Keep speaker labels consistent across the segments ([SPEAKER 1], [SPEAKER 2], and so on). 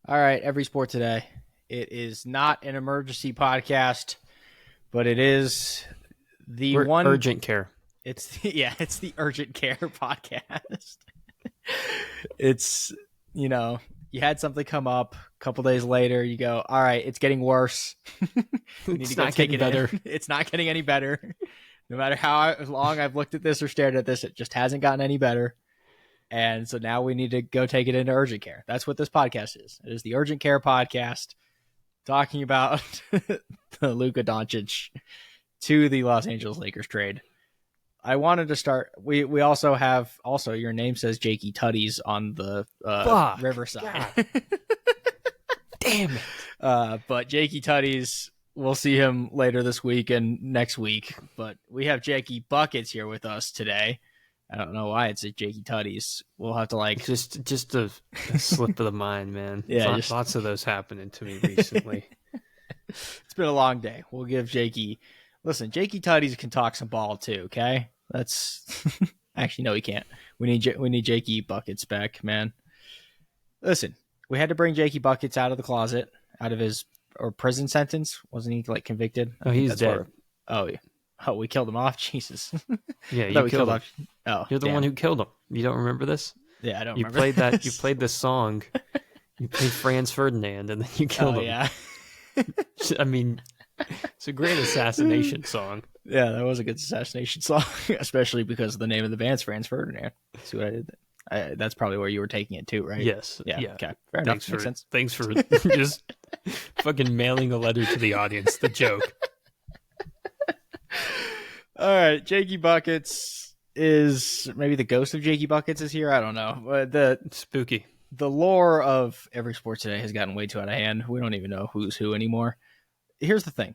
[SPEAKER 1] All right, every sport today. It is not an emergency podcast, but it is the
[SPEAKER 2] We're
[SPEAKER 1] one.
[SPEAKER 2] urgent care.
[SPEAKER 1] It's the urgent care podcast. It's you had something come up. A couple days later, you go, all right, it's getting worse. You need
[SPEAKER 2] It's
[SPEAKER 1] to go
[SPEAKER 2] not
[SPEAKER 1] take
[SPEAKER 2] getting
[SPEAKER 1] it
[SPEAKER 2] better.
[SPEAKER 1] in. It's not getting any better. No matter how long I've looked at this or stared at this, it just hasn't gotten any better. And so now we need to go take it into urgent care. That's what this podcast is. It is the urgent care podcast talking about the Luka Doncic to the Los Angeles Lakers trade. I wanted to start. We also have your name says Jakey Tutties on the Riverside.
[SPEAKER 2] Damn it.
[SPEAKER 1] But Jakey Tutties, we'll see him later this week and next week. But we have Jakey Buckets here with us today. I don't know why it's a Jakey Tutties. We'll have to
[SPEAKER 2] just a slip of the mind, man.
[SPEAKER 1] Yeah,
[SPEAKER 2] lots of those happening to me recently.
[SPEAKER 1] It's been a long day. We'll give Jakey. Listen, Jakey Tutties can talk some ball too. Okay, that's actually no, he can't. We need Jakey Buckets back, man. Listen, we had to bring Jakey Buckets out of the closet, out of his prison sentence. Wasn't he convicted?
[SPEAKER 2] Oh, he's dead.
[SPEAKER 1] Oh, we killed him off. Jesus.
[SPEAKER 2] Yeah, you killed him.
[SPEAKER 1] Oh,
[SPEAKER 2] you're the one who killed him. You don't remember this?
[SPEAKER 1] Yeah, I don't.
[SPEAKER 2] You
[SPEAKER 1] remember
[SPEAKER 2] played
[SPEAKER 1] this.
[SPEAKER 2] that. You played this song. You played Franz Ferdinand, and then you killed him.
[SPEAKER 1] Yeah.
[SPEAKER 2] I mean, it's a great assassination song.
[SPEAKER 1] Yeah, that was a good assassination song, especially because the name of the band's Franz Ferdinand. See what I did there? That's probably where you were taking it too, right?
[SPEAKER 2] Yes.
[SPEAKER 1] Yeah. Okay. Fair
[SPEAKER 2] Thanks
[SPEAKER 1] enough. Makes sense.
[SPEAKER 2] Thanks for just fucking mailing a letter to the audience. The joke.
[SPEAKER 1] All right, Jakey Buckets is maybe the ghost of Jakey Buckets is here. I don't know. But
[SPEAKER 2] Spooky.
[SPEAKER 1] The lore of every sport today has gotten way too out of hand. We don't even know who's who anymore. Here's the thing.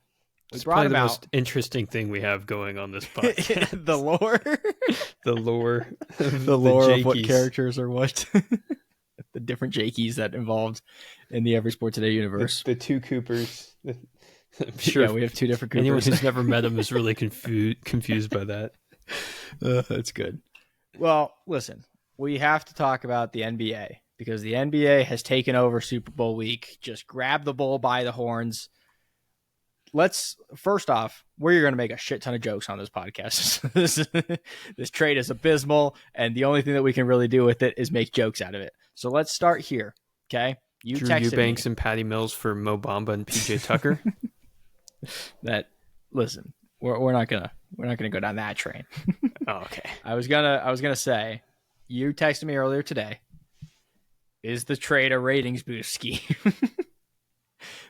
[SPEAKER 2] It's probably the most interesting thing we have going on this podcast.
[SPEAKER 1] The lore.
[SPEAKER 2] The lore.
[SPEAKER 1] The lore of what characters are what. The different Jakeys that involved in the Every Sport Today universe.
[SPEAKER 2] The two Coopers.
[SPEAKER 1] I'm sure we have two different Coopers.
[SPEAKER 2] Anyone who's never met him is really confused by that.
[SPEAKER 1] That's good. Well, listen, we have to talk about the NBA because the NBA has taken over Super Bowl week. Just grab the bull by the horns. First off, we're going to make a shit ton of jokes on this podcast. This trade is abysmal, and the only thing that we can really do with it is make jokes out of it. So let's start here, okay? You
[SPEAKER 2] Drew
[SPEAKER 1] texted
[SPEAKER 2] Eubanks
[SPEAKER 1] me.
[SPEAKER 2] And Patty Mills for Mo Bamba and PJ Tucker.
[SPEAKER 1] Listen, we're not gonna go down that train.
[SPEAKER 2] Oh, okay.
[SPEAKER 1] I was gonna say, you texted me earlier today. Is the trade a ratings boost scheme?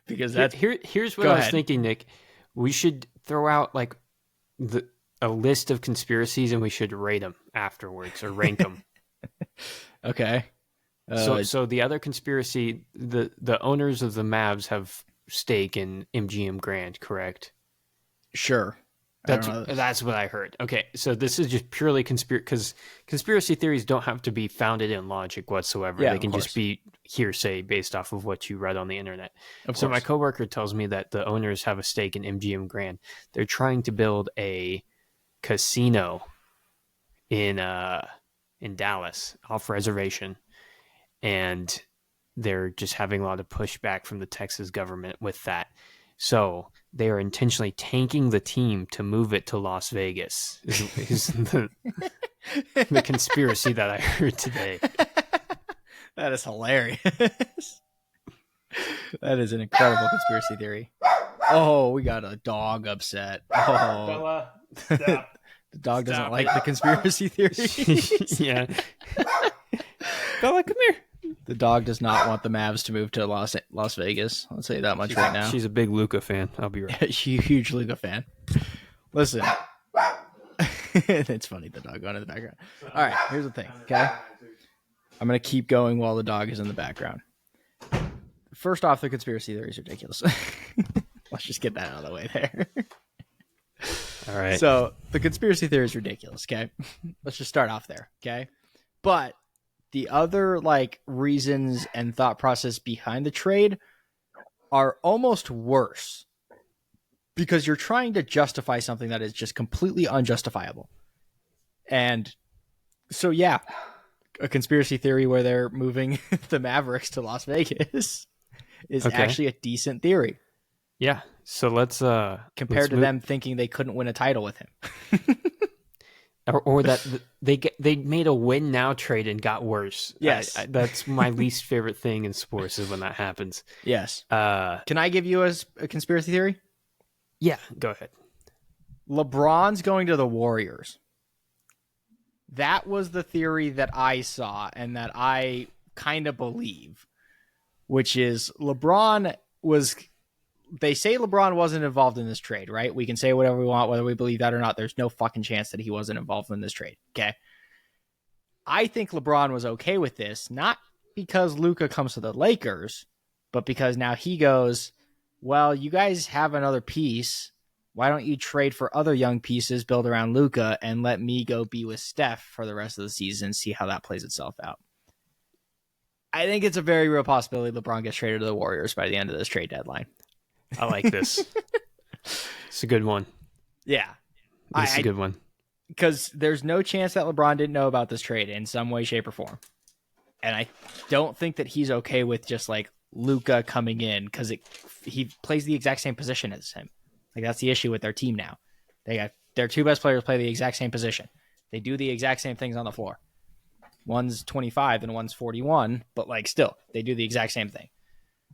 [SPEAKER 1] Because that's
[SPEAKER 2] here's what I was thinking, Nick. We should throw out a list of conspiracies and we should rate them afterwards or rank them.
[SPEAKER 1] Okay.
[SPEAKER 2] So the other conspiracy, the owners of the Mavs have stake in MGM Grand, correct?
[SPEAKER 1] Sure.
[SPEAKER 2] That's what I heard. Okay, so this is just purely because conspiracy theories don't have to be founded in logic whatsoever.
[SPEAKER 1] Yeah,
[SPEAKER 2] they can just be hearsay based off of what you read on the internet.
[SPEAKER 1] So
[SPEAKER 2] my coworker tells me that the owners have a stake in MGM Grand. They're trying to build a casino in Dallas off reservation, and they're just having a lot of pushback from the Texas government with that. So they are intentionally tanking the team to move it to Las Vegas. Is the conspiracy that I heard today.
[SPEAKER 1] That is hilarious. That is an incredible conspiracy theory. Oh, we got a dog upset. Oh,
[SPEAKER 2] Bella, stop.
[SPEAKER 1] The dog doesn't like the conspiracy theory.
[SPEAKER 2] Yeah. Bella, come here.
[SPEAKER 1] The dog does not want the Mavs to move to Las Vegas. I'll say that much right now.
[SPEAKER 2] She's a big Luka fan. I'll be right.
[SPEAKER 1] Huge Luka fan. Listen. It's funny, the dog going in the background. All right, here's the thing, okay? I'm going to keep going while the dog is in the background. First off, the conspiracy theory is ridiculous. Let's just get that out of the way there.
[SPEAKER 2] All right.
[SPEAKER 1] So the conspiracy theory is ridiculous, okay? Let's just start off there, okay? But the other reasons and thought process behind the trade are almost worse because you're trying to justify something that is just completely unjustifiable. And so, yeah, a conspiracy theory where they're moving the Mavericks to Las Vegas is actually a decent theory.
[SPEAKER 2] Yeah. So let's
[SPEAKER 1] compared to them thinking they couldn't win a title with him.
[SPEAKER 2] or that they made a win now trade and got worse.
[SPEAKER 1] Yes.
[SPEAKER 2] That's my least favorite thing in sports is when that happens.
[SPEAKER 1] Yes. Can I give you a conspiracy theory?
[SPEAKER 2] Yeah, go ahead.
[SPEAKER 1] LeBron's going to the Warriors. That was the theory that I saw and that I kind of believe, which is they say LeBron wasn't involved in this trade, right? We can say whatever we want, whether we believe that or not. There's no fucking chance that he wasn't involved in this trade, okay? I think LeBron was okay with this, not because Luka comes to the Lakers, but because now he goes, well, you guys have another piece. Why don't you trade for other young pieces, build around Luka, and let me go be with Steph for the rest of the season, see how that plays itself out. I think it's a very real possibility LeBron gets traded to the Warriors by the end of this trade deadline.
[SPEAKER 2] I like this. It's a good one.
[SPEAKER 1] Yeah.
[SPEAKER 2] It's a good one.
[SPEAKER 1] Because there's no chance that LeBron didn't know about this trade in some way, shape, or form. And I don't think that he's okay with just like Luka coming in because he plays the exact same position as him. Like that's the issue with their team now. They got their two best players play the exact same position. They do the exact same things on the floor. One's 25 and one's 41, but like still, they do the exact same thing.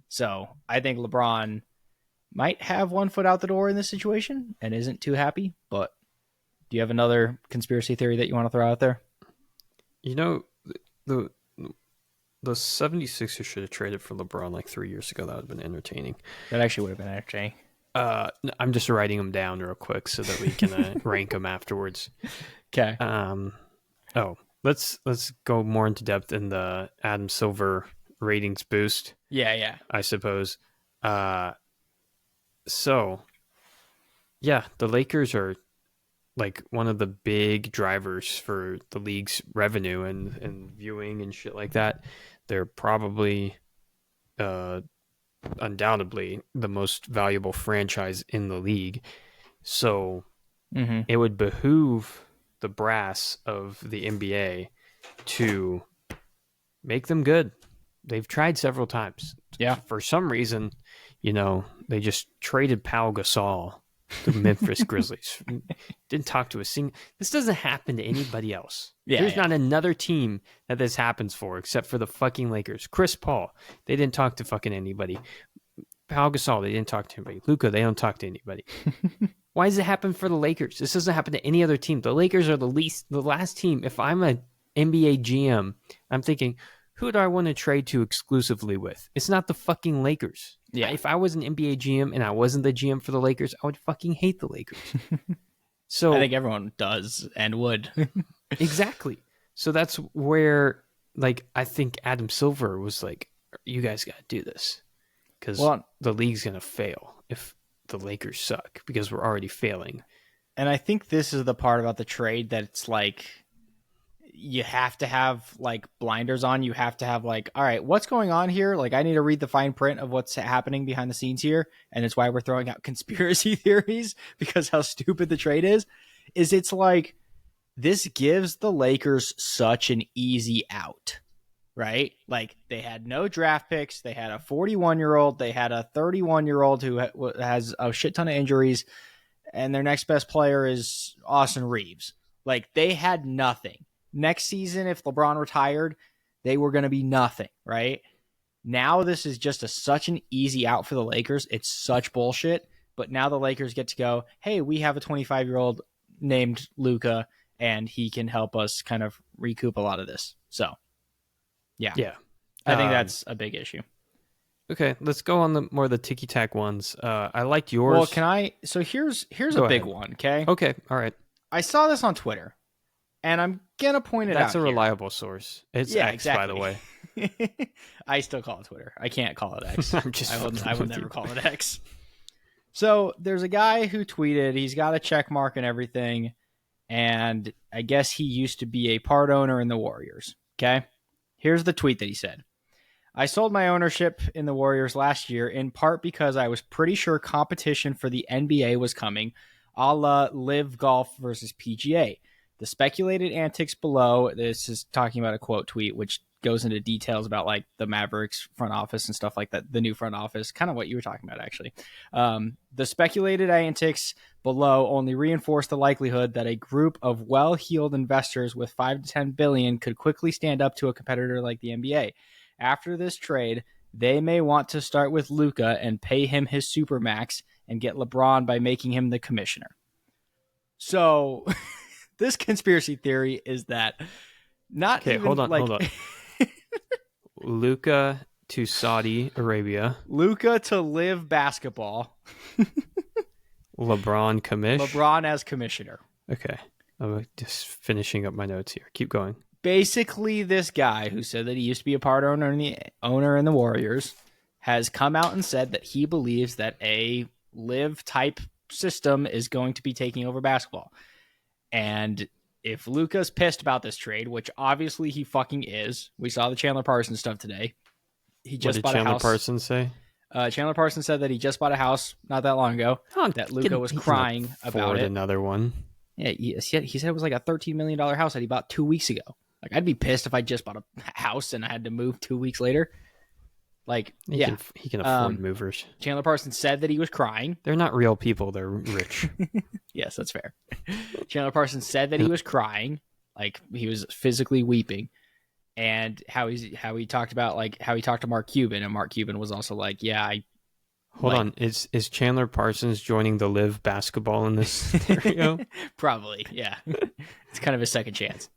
[SPEAKER 1] So I think LeBron might have one foot out the door in this situation and isn't too happy. But do you have another conspiracy theory that you want to throw out there?
[SPEAKER 2] You know, the 76ers should have traded for LeBron like 3 years ago. That would have been entertaining.
[SPEAKER 1] That actually would have been entertaining.
[SPEAKER 2] I'm just writing them down real quick so that we can rank them afterwards.
[SPEAKER 1] Okay.
[SPEAKER 2] Let's go more into depth in the Adam Silver ratings boost.
[SPEAKER 1] Yeah.
[SPEAKER 2] I suppose. So, yeah, the Lakers are like one of the big drivers for the league's revenue and viewing and shit like that. They're probably undoubtedly the most valuable franchise in the league. So it would behoove the brass of the NBA to make them good. They've tried several times.
[SPEAKER 1] Yeah.
[SPEAKER 2] For some reason, they just traded Pau Gasol to Memphis Grizzlies. Didn't talk to a single. This doesn't happen to anybody else. There's not another team that this happens for except for the fucking Lakers. Chris Paul, they didn't talk to fucking anybody. Pau Gasol, they didn't talk to anybody. Luka, they don't talk to anybody. Why does it happen for the Lakers? This doesn't happen to any other team. The Lakers are the last team. If I'm an NBA GM, I'm thinking, who do I want to trade to exclusively with? It's not the fucking Lakers.
[SPEAKER 1] Yeah.
[SPEAKER 2] If I was an NBA GM and I wasn't the GM for the Lakers, I would fucking hate the Lakers. So
[SPEAKER 1] I think everyone does and would.
[SPEAKER 2] Exactly. So that's where, I think Adam Silver was like, you guys got to do this. Because the league's going to fail if the Lakers suck because we're already failing.
[SPEAKER 1] And I think this is the part about the trade that it's like, you have to have blinders on. You have to have all right, what's going on here? I need to read the fine print of what's happening behind the scenes here. And it's why we're throwing out conspiracy theories because how stupid the trade is it's this gives the Lakers such an easy out, right? They had no draft picks. They had a 41-year-old. They had a 31-year-old who has a shit ton of injuries. And their next best player is Austin Reeves. They had nothing. Next season, if LeBron retired, they were going to be nothing, right? Now this is just such an easy out for the Lakers. It's such bullshit. But now the Lakers get to go, hey, we have a 25-year-old named Luka, and he can help us kind of recoup a lot of this. So, yeah. I think that's a big issue.
[SPEAKER 2] Okay, let's go on the ticky-tack ones. I liked yours.
[SPEAKER 1] Well, can I? So here's a big one, okay?
[SPEAKER 2] Okay, all right.
[SPEAKER 1] I saw this on Twitter. And I'm going to point it out.
[SPEAKER 2] That's a reliable source. It's X, exactly. By the way.
[SPEAKER 1] I still call it Twitter. I can't call it X. I will never call it X. So there's a guy who tweeted, he's got a check mark and everything. And I guess he used to be a part owner in the Warriors. Okay. Here's the tweet that he said. I sold my ownership in the Warriors last year in part because I was pretty sure competition for the NBA was coming, a la Live Golf versus PGA. The speculated antics below, this is talking about a quote tweet, which goes into details about like the Mavericks front office and stuff like that, the new front office, kind of what you were talking about, actually. The speculated antics below only reinforce the likelihood that a group of well-heeled investors with 5 to 10 billion could quickly stand up to a competitor like the NBA. After this trade, they may want to start with Luka and pay him his supermax and get LeBron by making him the commissioner. So this conspiracy theory is that not
[SPEAKER 2] Okay,
[SPEAKER 1] even
[SPEAKER 2] hold on. Luka to Saudi Arabia.
[SPEAKER 1] Luka to live basketball.
[SPEAKER 2] LeBron commish.
[SPEAKER 1] LeBron as commissioner.
[SPEAKER 2] Okay. I'm just finishing up my notes here. Keep going.
[SPEAKER 1] Basically, this guy who said that he used to be a part owner in the Warriors has come out and said that he believes that a live type system is going to be taking over basketball. And if Luka's pissed about this trade, which obviously he fucking is, we saw the Chandler Parsons stuff today. He just bought a house.
[SPEAKER 2] What did Chandler Parsons say?
[SPEAKER 1] Chandler Parsons said that he just bought a house not that long ago. That Luka was crying about it.
[SPEAKER 2] Another one.
[SPEAKER 1] Yeah, he said it was like a $13 million house that he bought 2 weeks ago. Like, I'd be pissed if I just bought a house and I had to move 2 weeks later. Like,
[SPEAKER 2] he can afford movers.
[SPEAKER 1] Chandler Parsons said that he was crying.
[SPEAKER 2] They're not real people. They're rich.
[SPEAKER 1] Yes, that's fair. Chandler Parsons said that he was crying, like he was physically weeping, and how he talked about like how he talked to Mark Cuban, and Mark Cuban was also like, yeah,
[SPEAKER 2] Hold on, is Chandler Parsons joining the live basketball in this scenario?
[SPEAKER 1] Probably, yeah. It's kind of his second chance.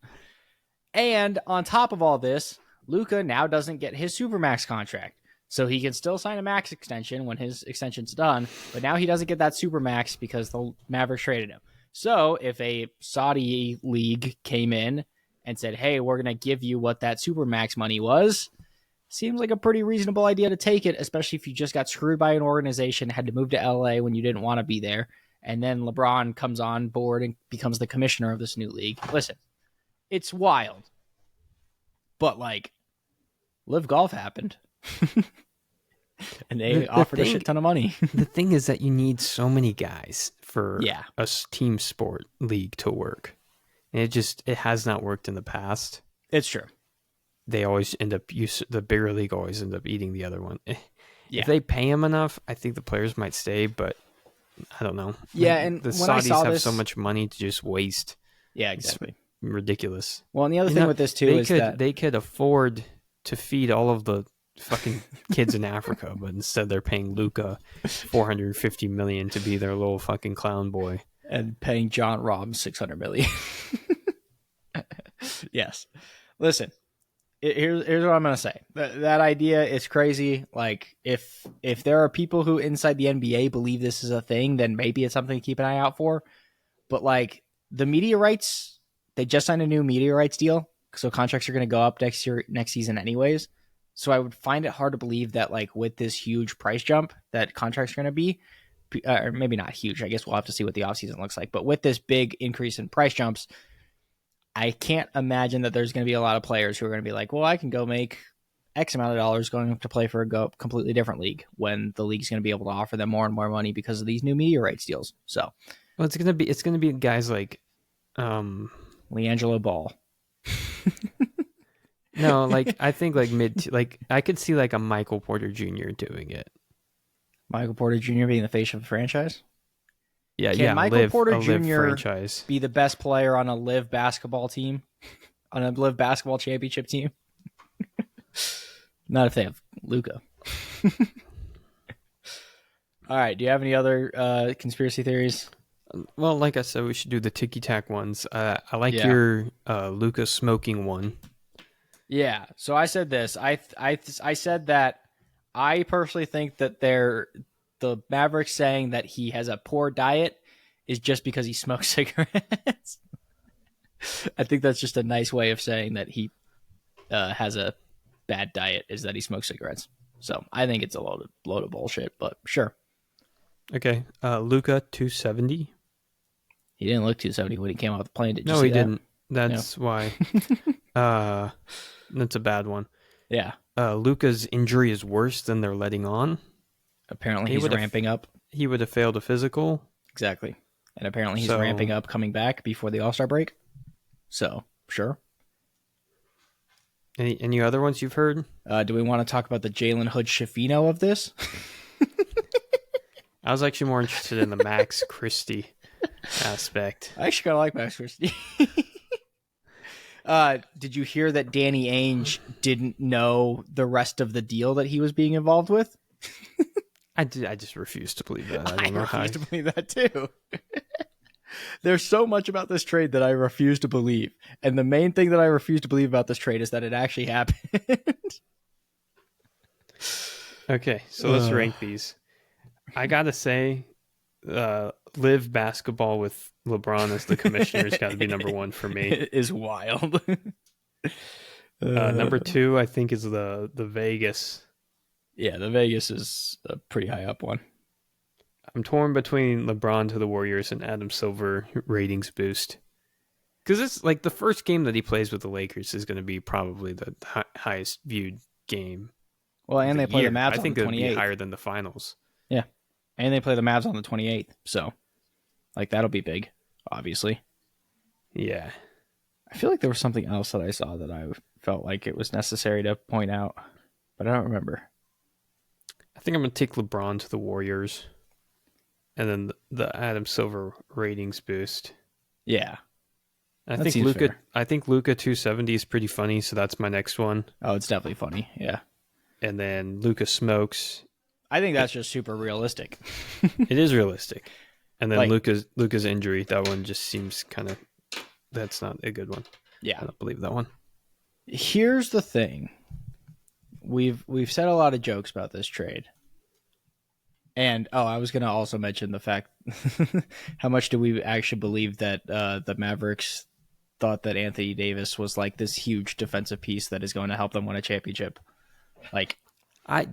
[SPEAKER 1] And on top of all this, Luka now doesn't get his Supermax contract. So he can still sign a max extension when his extension's done, but now he doesn't get that Supermax because the Mavericks traded him. So if a Saudi league came in and said, hey, we're going to give you what that Supermax money was, seems like a pretty reasonable idea to take it, especially if you just got screwed by an organization, had to move to LA when you didn't want to be there, and then LeBron comes on board and becomes the commissioner of this new league. Listen, it's wild. But, like, Live Golf happened. And they offered a shit ton of money.
[SPEAKER 2] The thing is that you need so many guys for a team sport league to work. And it has not worked in the past.
[SPEAKER 1] It's true.
[SPEAKER 2] They always end up, the bigger league always end up eating the other one.
[SPEAKER 1] Yeah.
[SPEAKER 2] If they pay him enough, I think the players might stay, but I don't know.
[SPEAKER 1] Yeah, and
[SPEAKER 2] the
[SPEAKER 1] when
[SPEAKER 2] Saudis have so much money to just waste.
[SPEAKER 1] Yeah, exactly.
[SPEAKER 2] It's ridiculous.
[SPEAKER 1] Well, and the other thing with this too is that
[SPEAKER 2] they could afford to feed all of the fucking kids in Africa, but instead they're paying Luka $450 million to be their little fucking clown boy,
[SPEAKER 1] and paying John Rahm $600 million. Yes. Listen, here's what I'm gonna say. That idea is crazy. Like, if there are people who inside the NBA believe this is a thing, then maybe it's something to keep an eye out for. But like the media rights, they just signed a new media rights deal, so contracts are going to go up next season anyways. So I would find it hard to believe that, like, with this huge price jump that contracts are going to be, or maybe not huge, I guess we'll have to see what the offseason looks like. But with this big increase in price jumps, I can't imagine that there's going to be a lot of players who are going to be like, well, I can go make X amount of dollars going to play for a completely different league, when the league's going to be able to offer them more and more money because of these new media rights deals. So,
[SPEAKER 2] well, it's going to be guys like
[SPEAKER 1] LiAngelo Ball.
[SPEAKER 2] No, like, I think like I could see like a Michael Porter Jr. doing it.
[SPEAKER 1] Michael Porter Jr. being the face of the franchise?
[SPEAKER 2] Yeah,
[SPEAKER 1] Michael Porter Jr.
[SPEAKER 2] franchise
[SPEAKER 1] be the best player on a live basketball team? On a live basketball championship team? Not if they have Luka. All right, do you have any other conspiracy theories?
[SPEAKER 2] Well, like I said, we should do the ticky-tack ones. I like your Luka smoking one.
[SPEAKER 1] Yeah, so I said this. I said that I personally think that the Mavericks saying that he has a poor diet is just because he smokes cigarettes. I think that's just a nice way of saying that he has a bad diet, is that he smokes cigarettes. So I think it's a load of bullshit, but sure.
[SPEAKER 2] Okay, Luka 270.
[SPEAKER 1] He didn't look 270 when he came off the plane.
[SPEAKER 2] No, he didn't. That's why. That's a bad one.
[SPEAKER 1] Yeah.
[SPEAKER 2] Luka's injury is worse than they're letting on.
[SPEAKER 1] Apparently he's ramping up.
[SPEAKER 2] He would have failed a physical.
[SPEAKER 1] Exactly. And apparently he's ramping up, coming back before the All-Star break. So, sure.
[SPEAKER 2] Any other ones you've heard?
[SPEAKER 1] Do we want to talk about the Jalen Hood Shafino of this?
[SPEAKER 2] I was actually more interested in the Max Christie aspect.
[SPEAKER 1] I actually kind of like Max Christie. Did you hear that Danny Ainge didn't know the rest of the deal that he was being involved with?
[SPEAKER 2] I just refuse to believe that. I
[SPEAKER 1] refuse to believe that too. There's so much about this trade that I refuse to believe. And the main thing that I refuse to believe about this trade is that it actually happened.
[SPEAKER 2] Okay, so let's rank these. I gotta say, live basketball with LeBron as the commissioner has got to be number one for me.
[SPEAKER 1] It is wild.
[SPEAKER 2] Number two, I think, is the Vegas.
[SPEAKER 1] Yeah, the Vegas is a pretty high up one.
[SPEAKER 2] I'm torn between LeBron to the Warriors and Adam Silver ratings boost. Because it's like the first game that he plays with the Lakers is going to be probably the highest viewed game.
[SPEAKER 1] Well, and they play the Mavs on the 28th.
[SPEAKER 2] I think it would be higher than the finals.
[SPEAKER 1] Yeah. And they play the Mavs on the 28th. So, like, that'll be big, obviously.
[SPEAKER 2] Yeah.
[SPEAKER 1] I feel like there was something else that I saw that I felt like it was necessary to point out, but I don't remember.
[SPEAKER 2] I think I'm going to take LeBron to the Warriors. And then the Adam Silver ratings boost.
[SPEAKER 1] Yeah.
[SPEAKER 2] I think Luka 270 is pretty funny, so that's my next one.
[SPEAKER 1] Oh, it's definitely funny. Yeah.
[SPEAKER 2] And then Luka smokes.
[SPEAKER 1] I think that's just super realistic.
[SPEAKER 2] It is realistic. And then
[SPEAKER 1] like,
[SPEAKER 2] Luka's injury, that one just seems kind of, that's not a good one.
[SPEAKER 1] Yeah.
[SPEAKER 2] I don't believe that one.
[SPEAKER 1] Here's the thing. We've said a lot of jokes about this trade. And, I was going to also mention the fact, how much do we actually believe that the Mavericks thought that Anthony Davis was like this huge defensive piece that is going to help them win a championship? Like, I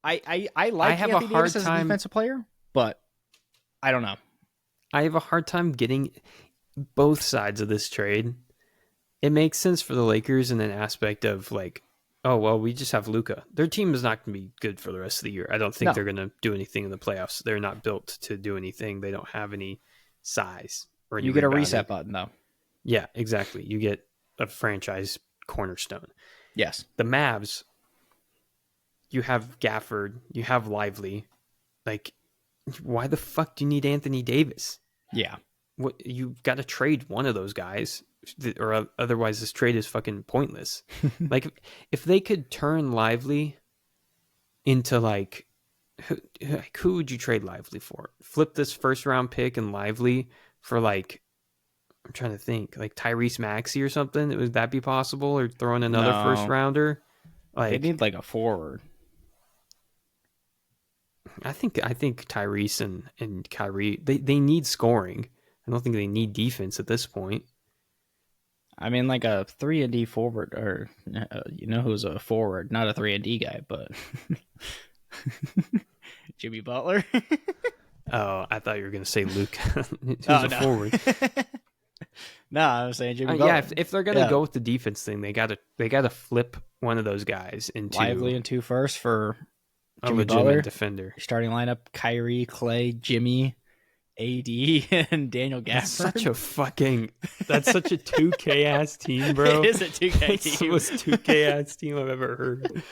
[SPEAKER 1] like Anthony Davis as a defensive player, but I don't know.
[SPEAKER 2] I have a hard time getting both sides of this trade. It makes sense for the Lakers in an aspect of like, oh, well, we just have Luka. Their team is not going to be good for the rest of the year. I don't think they're going to do anything in the playoffs. They're not built to do anything. They don't have any size. Or any
[SPEAKER 1] you get a reset button, though.
[SPEAKER 2] Yeah, exactly. You get a franchise cornerstone.
[SPEAKER 1] Yes.
[SPEAKER 2] The Mavs, you have Gafford, you have Lively. Like, why the fuck do you need Anthony Davis?
[SPEAKER 1] Yeah.
[SPEAKER 2] You've got to trade one of those guys, or otherwise this trade is fucking pointless. Like, if they could turn Lively into like who would you trade Lively for? Flip this first round pick and Lively for like, I'm trying to think, like Tyrese Maxey or something. Would that be possible? Or throw in another first rounder? Like,
[SPEAKER 1] they need like a forward.
[SPEAKER 2] I think Tyrese and Kyrie, they need scoring. I don't think they need defense at this point.
[SPEAKER 1] I mean, like a 3-and-D forward, or who's a forward? Not a 3-and-D guy, but Jimmy Butler.
[SPEAKER 2] Oh, I thought you were going to say Luke. Who's a forward?
[SPEAKER 1] No, I was saying Jimmy Butler.
[SPEAKER 2] Yeah, if they're going to go with the defense thing, they got to flip one of those guys into
[SPEAKER 1] Lively and 2 first for
[SPEAKER 2] a
[SPEAKER 1] Jimmy
[SPEAKER 2] legitimate
[SPEAKER 1] Butler.
[SPEAKER 2] defender.
[SPEAKER 1] Starting lineup: Kyrie, Clay, Jimmy, AD, and Daniel Gafford.
[SPEAKER 2] That's such a 2K ass team, bro.
[SPEAKER 1] It is a 2K team.
[SPEAKER 2] It's the most 2K ass team I've ever heard.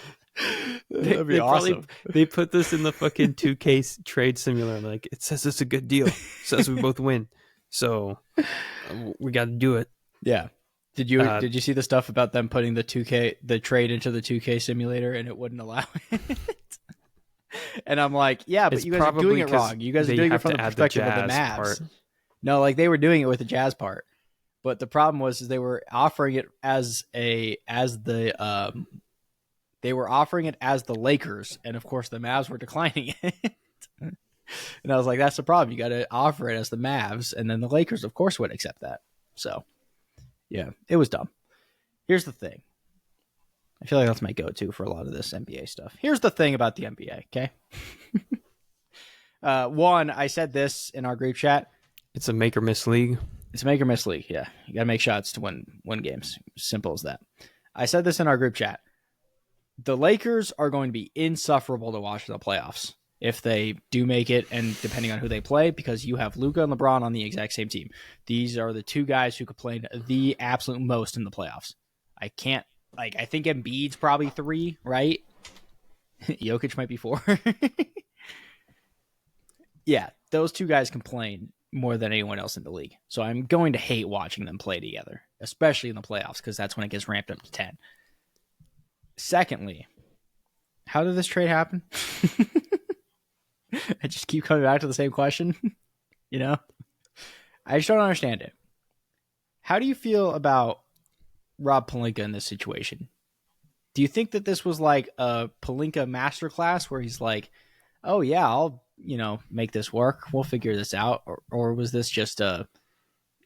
[SPEAKER 1] That'd be awesome.
[SPEAKER 2] They put this in the fucking 2K trade simulator. Like, it says it's a good deal. It says we both win. So we got to do it.
[SPEAKER 1] Yeah. Did you see the stuff about them putting the trade into the 2K simulator and it wouldn't allow it? And I'm like, yeah, but you guys are doing it wrong. You guys are doing it from the perspective of the Mavs. Part. No, like they were doing it with the Jazz part. But the problem was they were offering it as the Lakers, and of course the Mavs were declining it. And I was like, that's the problem. You got to offer it as the Mavs, and then the Lakers, of course, would accept that. So, yeah, it was dumb. Here's the thing. I feel like that's my go-to for a lot of this NBA stuff. Here's the thing about the NBA, okay? One, I said this in our group chat.
[SPEAKER 2] It's a make or miss league.
[SPEAKER 1] It's a make or miss league, yeah. You got to make shots to win games. Simple as that. I said this in our group chat. The Lakers are going to be insufferable to watch in the playoffs. if they do make it, and depending on who they play, because you have Luka and LeBron on the exact same team. These are the two guys who complain the absolute most in the playoffs. I can't, I think Embiid's probably 3, right? Jokic might be 4. Yeah, those two guys complain more than anyone else in the league. So I'm going to hate watching them play together, especially in the playoffs, because that's when it gets ramped up to 10. Secondly, how did this trade happen? I just keep coming back to the same question. I just don't understand it. How do you feel about Rob Pelinka in this situation? Do you think that this was like a Pelinka masterclass where he's like, oh yeah, I'll, make this work. We'll figure this out. Or was this just a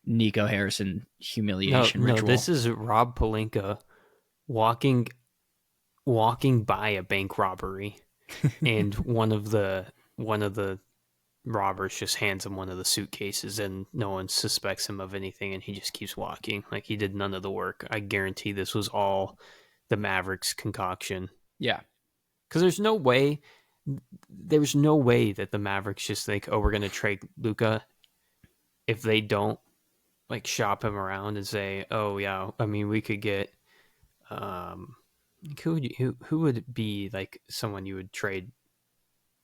[SPEAKER 1] Nico Harrison humiliation ritual?
[SPEAKER 2] No, this is Rob Pelinka walking by a bank robbery, and one of the robbers just hands him one of the suitcases, and no one suspects him of anything, and he just keeps walking like he did none of the work. I guarantee this was all the Mavericks concoction.
[SPEAKER 1] Yeah,
[SPEAKER 2] because there's no way that the Mavericks just think, oh, we're going to trade Luka, if they don't like shop him around and say, oh yeah, I mean, we could get who would be like someone you would trade,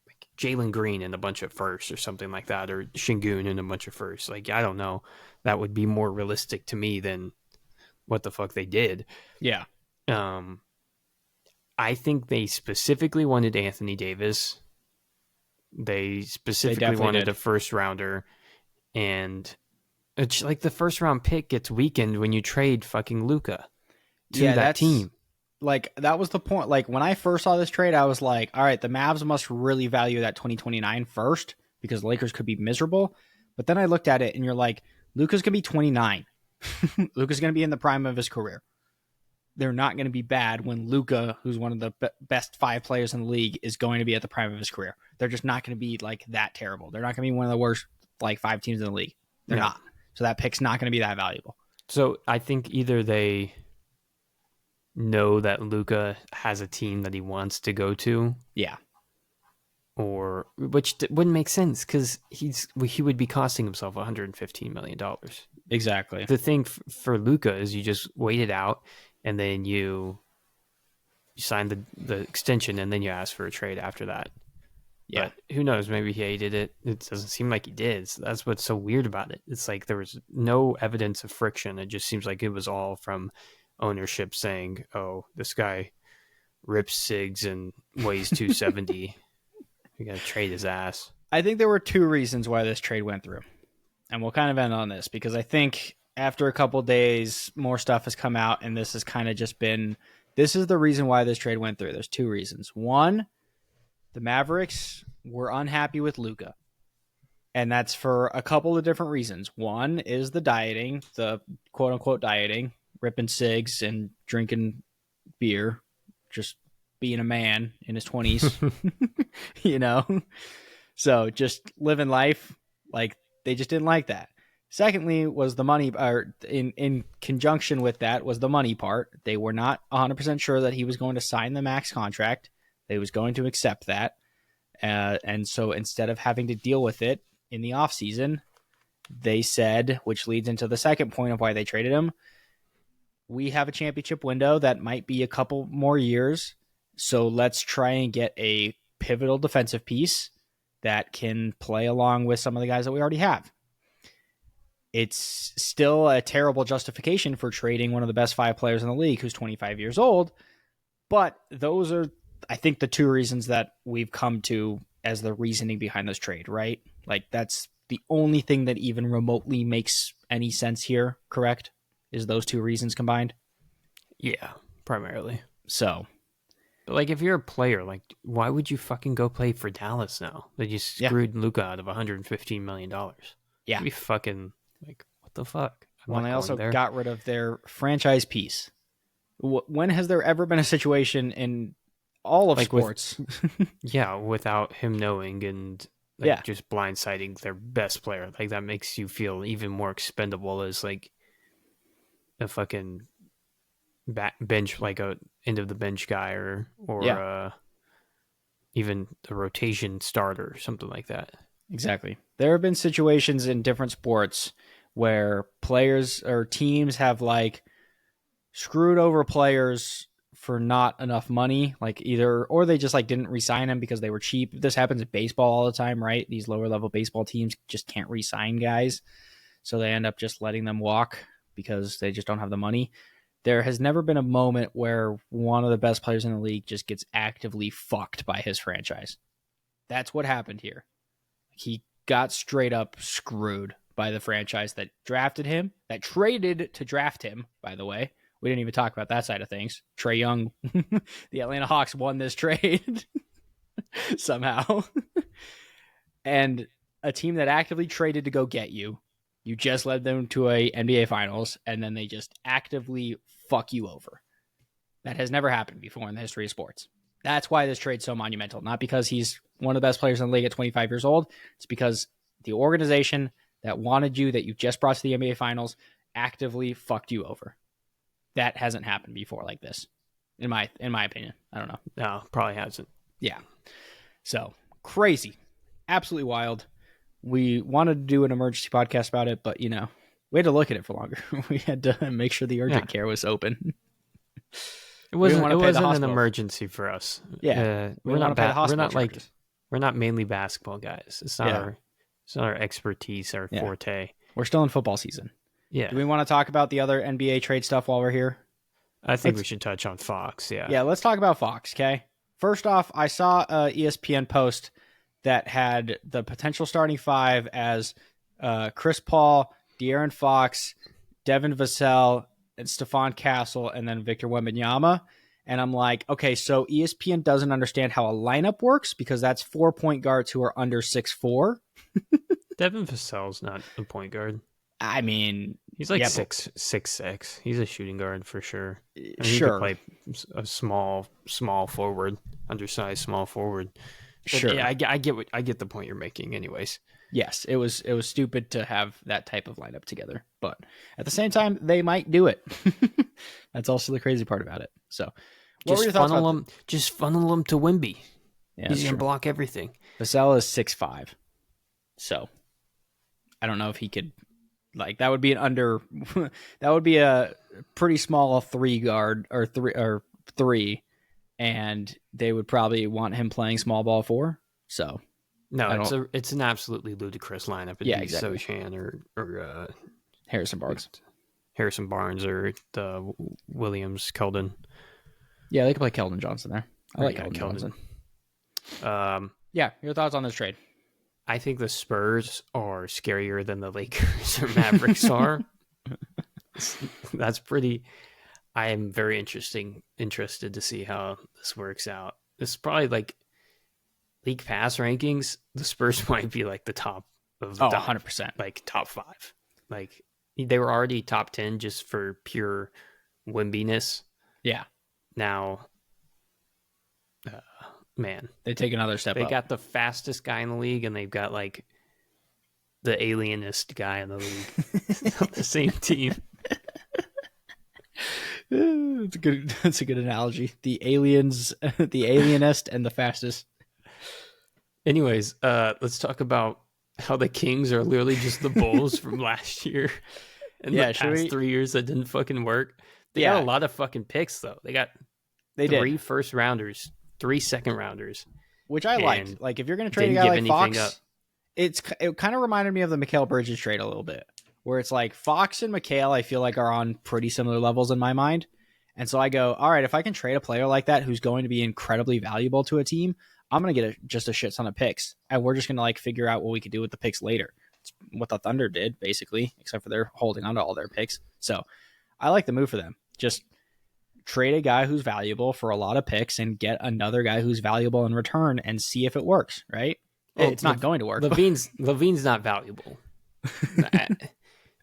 [SPEAKER 2] like Jalen Green and a bunch of firsts or something like that, or Şengün and a bunch of firsts. Like, I don't know, that would be more realistic to me than what the fuck they did.
[SPEAKER 1] Yeah.
[SPEAKER 2] I think they specifically wanted Anthony Davis. They specifically wanted a first rounder, and it's like the first round pick gets weakened when you trade fucking Luka to that team.
[SPEAKER 1] Like, that was the point. Like, when I first saw this trade, I was like, all right, the Mavs must really value that 2029 first, because the Lakers could be miserable. But then I looked at it, and you're like, Luka's going to be 29. Luka's going to be in the prime of his career. They're not going to be bad when Luka, who's one of the best 5 players in the league, is going to be at the prime of his career. They're just not going to be like that terrible. They're not going to be one of the worst like 5 teams in the league. They're not. So that pick's not going to be that valuable.
[SPEAKER 2] So I think either they know that Luka has a team that he wants to go to.
[SPEAKER 1] Yeah.
[SPEAKER 2] Or, which wouldn't make sense, because he would be costing himself $115 million.
[SPEAKER 1] Exactly.
[SPEAKER 2] The thing for Luka is you just wait it out, and then you sign the extension, and then you ask for a trade after that. Yeah. But who knows? Maybe he hated it. It doesn't seem like he did. So that's what's so weird about it. It's like there was no evidence of friction. It just seems like it was all from ownership saying, oh, this guy rips cigs and weighs 270. We got to trade his ass.
[SPEAKER 1] I think there were 2 reasons why this trade went through. And we'll kind of end on this, because I think after a couple days, more stuff has come out, and this has kind of just been, this is the reason why this trade went through. There's 2 reasons. One, the Mavericks were unhappy with Luka. And that's for a couple of different reasons. One is the dieting, the quote unquote dieting, ripping cigs and drinking beer, just being a man in his 20s, So just living life. Like, they just didn't like that. Secondly was the money, or in conjunction with that was the money part. They were not 100% sure that he was going to sign the max contract. They was going to accept that. And so instead of having to deal with it in the offseason, they said, which leads into the second point of why they traded him, we have a championship window that might be a couple more years. So let's try and get a pivotal defensive piece that can play along with some of the guys that we already have. It's still a terrible justification for trading one of the best 5 players in the league who's 25 years old. But those are, I think, the 2 reasons that we've come to as the reasoning behind this trade, right? Like, that's the only thing that even remotely makes any sense here, correct? Is those 2 reasons combined?
[SPEAKER 2] Yeah, primarily.
[SPEAKER 1] So,
[SPEAKER 2] like, if you're a player, like, why would you fucking go play for Dallas now? They just screwed Luka out of $115 million.
[SPEAKER 1] Yeah.
[SPEAKER 2] Be fucking, like, what the fuck?
[SPEAKER 1] Well, they also got rid of their franchise piece. When has there ever been a situation in all of sports?
[SPEAKER 2] Without him knowing, and just blindsiding their best player. Like, that makes you feel even more expendable as, like, a fucking bench, like a end of the bench guy, or even the rotation starter or something like that.
[SPEAKER 1] Exactly. There have been situations in different sports where players or teams have like screwed over players for not enough money, like either, or they just like didn't re-sign them because they were cheap. This happens in baseball all the time, right? These lower level baseball teams just can't re-sign guys. So they end up just letting them walk because they just don't have the money. There has never been a moment where one of the best players in the league just gets actively fucked by his franchise. That's what happened here. He got straight up screwed by the franchise that drafted him, that traded to draft him, by the way. We didn't even talk about that side of things. Trae Young, the Atlanta Hawks won this trade somehow. And a team that actively traded to go get you, you just led them to a NBA Finals, and then they just actively fuck you over. That has never happened before in the history of sports. That's why this trade's so monumental. Not because he's one of the best players in the league at 25 years old. It's because the organization that wanted you, that you just brought to the NBA Finals, actively fucked you over. That hasn't happened before like this, in my opinion. I don't know.
[SPEAKER 2] No, probably hasn't.
[SPEAKER 1] Yeah. So, crazy. Absolutely wild. We wanted to do an emergency podcast about it, but, we had to look at it for longer. We had to make sure the urgent care was open.
[SPEAKER 2] It wasn't an emergency for us.
[SPEAKER 1] Yeah.
[SPEAKER 2] We're not mainly basketball guys. It's not our expertise, our forte.
[SPEAKER 1] We're still in football season.
[SPEAKER 2] Yeah.
[SPEAKER 1] Do we want to talk about the other NBA trade stuff while we're here?
[SPEAKER 2] I think we should touch on Fox. Yeah.
[SPEAKER 1] Yeah, let's talk about Fox, okay? First off, I saw a ESPN post that had the potential starting five as Chris Paul, De'Aaron Fox, Devin Vassell, and Stephon Castle, and then Victor Wembanyama. And I'm like, okay, so ESPN doesn't understand how a lineup works because that's 4 point guards who are under 6'4".
[SPEAKER 2] Devin Vassell's not a point guard.
[SPEAKER 1] I mean,
[SPEAKER 2] he's like 6'6". He's a shooting guard for sure. He
[SPEAKER 1] sure.
[SPEAKER 2] could play a small forward, undersized small forward. But
[SPEAKER 1] sure.
[SPEAKER 2] Yeah, I get the point you're making. Anyways.
[SPEAKER 1] Yes, it was stupid to have that type of lineup together, but at the same time, they might do it. That's also the crazy part about it. So, what were your thoughts about
[SPEAKER 2] just funnel them to Wemby.
[SPEAKER 1] Yeah,
[SPEAKER 2] he's gonna block everything.
[SPEAKER 1] Vassell is 6'5", so I don't know if he could. Like that would be that would be a pretty small 3 guard or three, and they would probably want him playing small ball 4. So
[SPEAKER 2] no, it's an absolutely ludicrous lineup. It'd be
[SPEAKER 1] exactly.
[SPEAKER 2] Sochan or
[SPEAKER 1] Harrison Barnes
[SPEAKER 2] or the Williams Keldon.
[SPEAKER 1] Yeah, they could play Keldon Johnson there. I like Keldon Johnson. Yeah, your thoughts on this trade?
[SPEAKER 2] I think the Spurs are scarier than the Lakers or Mavericks are. That's pretty. I am very interested to see how this works out. This is probably like league pass rankings. The Spurs might be like the top of the top,
[SPEAKER 1] 100%,
[SPEAKER 2] like top 5. Like they were already top 10 just for pure Wembiness.
[SPEAKER 1] Yeah.
[SPEAKER 2] Now, man,
[SPEAKER 1] they take another step up.
[SPEAKER 2] They got the fastest guy in the league, and they've got like the alienist guy in the league on the same team.
[SPEAKER 1] That's a good analogy. The alienist, and the fastest.
[SPEAKER 2] Anyways, let's talk about how the Kings are literally just the Bulls from last year. And the past 3 years that didn't fucking work. They got a lot of fucking picks though. They got 3 first rounders, 3 second rounders,
[SPEAKER 1] which I liked. Like if you're going to trade a guy like Fox, it kind of reminded me of the Mikal Bridges trade a little bit, where it's like Fox and Mikal I feel like are on pretty similar levels in my mind. And so I go, all right, if I can trade a player like that who's going to be incredibly valuable to a team, I'm going to get just a shit ton of picks. And we're just going to like figure out what we could do with the picks later. It's what the Thunder did, basically, except for they're holding on to all their picks. So I like the move for them. Just trade a guy who's valuable for a lot of picks and get another guy who's valuable in return and see if it works, right? Well, it's not going to work.
[SPEAKER 2] Levine's not valuable.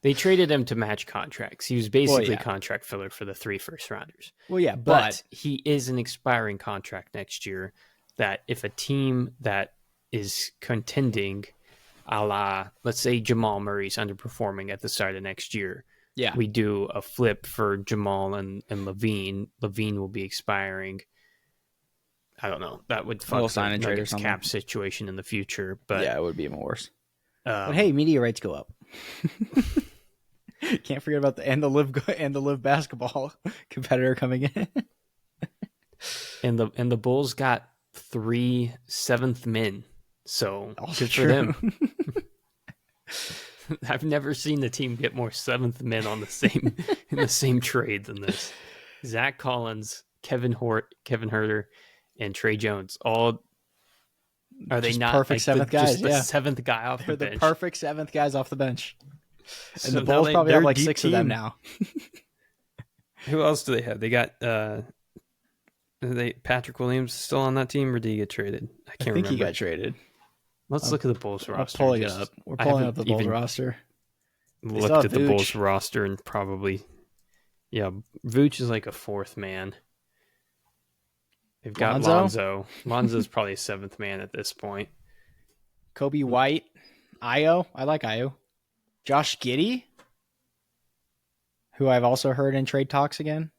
[SPEAKER 2] They traded him to match contracts. He was basically contract filler for the 3 first rounders.
[SPEAKER 1] Well, yeah,
[SPEAKER 2] but he is an expiring contract next year that if a team that is contending, a la, let's say Jamal Murray's underperforming at the start of next year, we do a flip for Jamal and Levine. Levine will be expiring. I don't know. That would
[SPEAKER 1] little
[SPEAKER 2] fuck
[SPEAKER 1] sign
[SPEAKER 2] the
[SPEAKER 1] and trade or
[SPEAKER 2] Nuggets
[SPEAKER 1] something.
[SPEAKER 2] cap situation in the future. But
[SPEAKER 1] yeah, it would be even worse.
[SPEAKER 2] but
[SPEAKER 1] hey, media rights go up. Can't forget about the live basketball competitor coming in.
[SPEAKER 2] and the Bulls got 3 7th men, so
[SPEAKER 1] Also
[SPEAKER 2] good
[SPEAKER 1] true.
[SPEAKER 2] for them. I've never seen the team get more 7th men on the same in the same trade than this. Zach Collins, Kevin Herter, and Trey Jones. All are they
[SPEAKER 1] Just
[SPEAKER 2] not
[SPEAKER 1] perfect
[SPEAKER 2] like
[SPEAKER 1] seventh
[SPEAKER 2] the,
[SPEAKER 1] guys?
[SPEAKER 2] just the
[SPEAKER 1] Yeah,
[SPEAKER 2] 7th guy off
[SPEAKER 1] they're
[SPEAKER 2] the
[SPEAKER 1] the
[SPEAKER 2] bench?
[SPEAKER 1] perfect 7th guys off the bench. And
[SPEAKER 2] So
[SPEAKER 1] the
[SPEAKER 2] now
[SPEAKER 1] Bulls probably
[SPEAKER 2] they're
[SPEAKER 1] have
[SPEAKER 2] a
[SPEAKER 1] like
[SPEAKER 2] deep
[SPEAKER 1] 6 of them
[SPEAKER 2] team.
[SPEAKER 1] now.
[SPEAKER 2] Who else do they have? They got Patrick Williams still on that team, or did he get traded? I
[SPEAKER 1] I
[SPEAKER 2] can't
[SPEAKER 1] think
[SPEAKER 2] remember.
[SPEAKER 1] he got traded.
[SPEAKER 2] Let's look at the Bulls roster.
[SPEAKER 1] I'm pulling it up. We're pulling up the Bulls roster.
[SPEAKER 2] Looked at the Bulls roster and probably, Vooch is like a 4th man. They've got Lonzo. Lonzo's probably a 7th man at this point.
[SPEAKER 1] Kobe White, Io. I like Io. Josh Giddey, who I've also heard in trade talks again.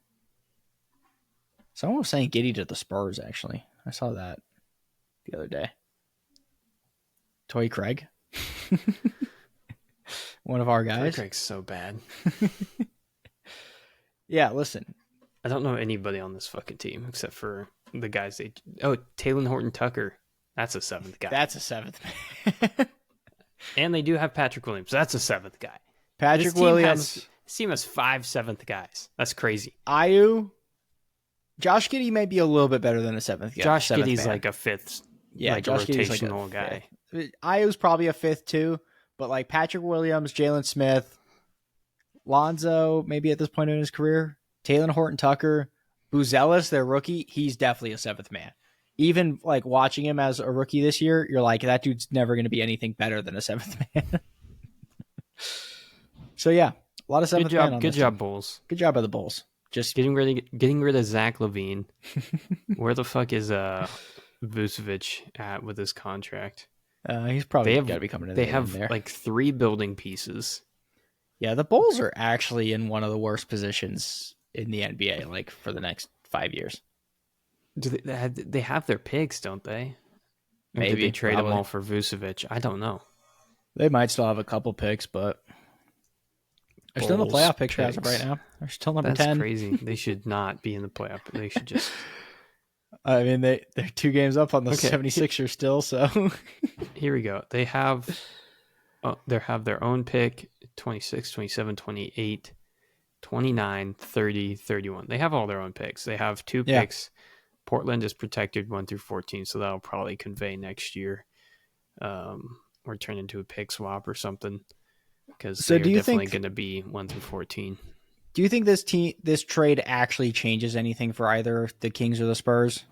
[SPEAKER 1] Someone was saying Giddey to the Spurs, actually. I saw that the other day. Torrey Craig. One of our guys.
[SPEAKER 2] Torrey Craig's so bad.
[SPEAKER 1] Yeah, listen.
[SPEAKER 2] I don't know anybody on this fucking team except for the guys they... Oh, Taylor Horton Tucker. That's a 7th guy.
[SPEAKER 1] That's a 7th man.
[SPEAKER 2] And they do have Patrick Williams. That's a 7th guy.
[SPEAKER 1] Patrick Williams.
[SPEAKER 2] This team has 5 7th guys. That's crazy.
[SPEAKER 1] Ayu. Josh Giddey may be a little bit better than a 7th guy.
[SPEAKER 2] Josh Giddey's
[SPEAKER 1] man.
[SPEAKER 2] like a 5th.
[SPEAKER 1] Yeah,
[SPEAKER 2] like
[SPEAKER 1] Josh
[SPEAKER 2] a
[SPEAKER 1] Giddey's like
[SPEAKER 2] rotational guy.
[SPEAKER 1] Ayu's probably a 5th too, but like Patrick Williams, Jalen Smith, Lonzo, maybe at this point in his career, Taylor Horton Tucker, Buzelis, their rookie, he's definitely a 7th man. Even like watching him as a rookie this year, you're like, that dude's never going to be anything better than a 7th man. So yeah, a lot of 7th man on
[SPEAKER 2] Good
[SPEAKER 1] this
[SPEAKER 2] job,
[SPEAKER 1] team.
[SPEAKER 2] Bulls.
[SPEAKER 1] Good job by the Bulls. Just
[SPEAKER 2] Getting rid of Zach LaVine. Where the fuck is Vucevic at with his contract?
[SPEAKER 1] he's probably got to be coming in.
[SPEAKER 2] They have
[SPEAKER 1] there.
[SPEAKER 2] like 3 building pieces.
[SPEAKER 1] Yeah, the Bulls are actually in one of the worst positions in the NBA, like for the next 5 years.
[SPEAKER 2] Do they have their picks, don't they? Or
[SPEAKER 1] Maybe
[SPEAKER 2] did they trade
[SPEAKER 1] probably.
[SPEAKER 2] them all for Vucevic? I don't know.
[SPEAKER 1] They might still have a couple picks, but they're still in the
[SPEAKER 2] Bulls
[SPEAKER 1] playoff picture as of
[SPEAKER 2] picks.
[SPEAKER 1] right now. They're still number
[SPEAKER 2] That's
[SPEAKER 1] 10.
[SPEAKER 2] crazy. They should not be in the playoff. They should just...
[SPEAKER 1] I mean, they're 2 games up on the 76ers still, so...
[SPEAKER 2] Here we go. They have their own pick, 26, 27, 28, 29, 30, 31. They have all their own picks. They have 2 picks. Portland is protected 1 through 14, so that'll probably convey next year, or turn into a pick swap or something, because they're definitely going to be 1 through 14.
[SPEAKER 1] Do you think this trade actually changes anything for either the Kings or the Spurs?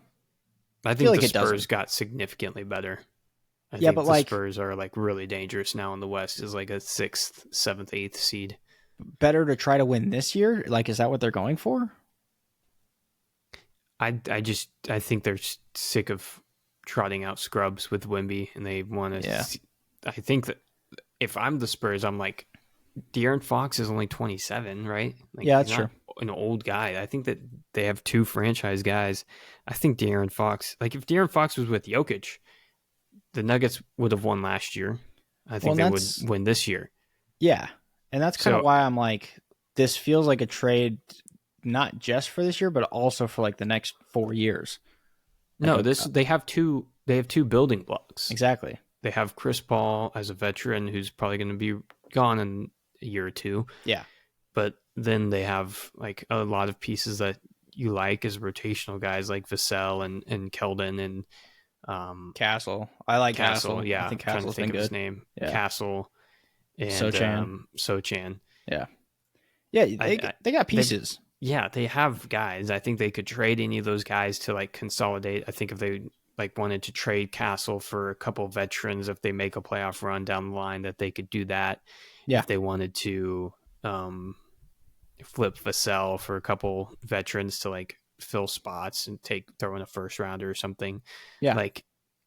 [SPEAKER 2] I think the Spurs got significantly better. I think
[SPEAKER 1] but
[SPEAKER 2] the
[SPEAKER 1] like
[SPEAKER 2] Spurs are like really dangerous now in the West, is like a 6th, 7th, 8th seed.
[SPEAKER 1] Better to try to win this year? Like, is that what they're going for?
[SPEAKER 2] I think they're sick of trotting out scrubs with Wemby, and they want to.
[SPEAKER 1] Yeah.
[SPEAKER 2] I think that if I'm the Spurs, I'm like, De'Aaron Fox is only 27, right? Like,
[SPEAKER 1] yeah, that's true.
[SPEAKER 2] An old guy. I think that they have 2 franchise guys. I think De'Aaron Fox, like if De'Aaron Fox was with Jokic, the Nuggets would have won last year. I think they would win this year.
[SPEAKER 1] Yeah, and that's kind of why I'm like, this feels like a trade not just for this year, but also for like the next 4 years.
[SPEAKER 2] They have two building blocks.
[SPEAKER 1] Exactly.
[SPEAKER 2] They have Chris Paul as a veteran who's probably going to be gone in a year or 2.
[SPEAKER 1] Yeah.
[SPEAKER 2] But then they have like a lot of pieces that you like as rotational guys like Vassell and Keldon and
[SPEAKER 1] Castle. I like Castle.
[SPEAKER 2] Yeah,
[SPEAKER 1] I think
[SPEAKER 2] trying
[SPEAKER 1] Castle's
[SPEAKER 2] to think
[SPEAKER 1] been
[SPEAKER 2] of his
[SPEAKER 1] good.
[SPEAKER 2] name.
[SPEAKER 1] Yeah.
[SPEAKER 2] Castle and Sochan.
[SPEAKER 1] Yeah. Yeah, they got pieces.
[SPEAKER 2] They have guys. I think they could trade any of those guys to like consolidate. I think if they like wanted to trade Castle for a couple of veterans, if they make a playoff run down the line, that they could do that.
[SPEAKER 1] Yeah.
[SPEAKER 2] If they wanted to flip Vassell for a couple veterans to like fill spots and throw in a first rounder or something.
[SPEAKER 1] Yeah.
[SPEAKER 2] Like,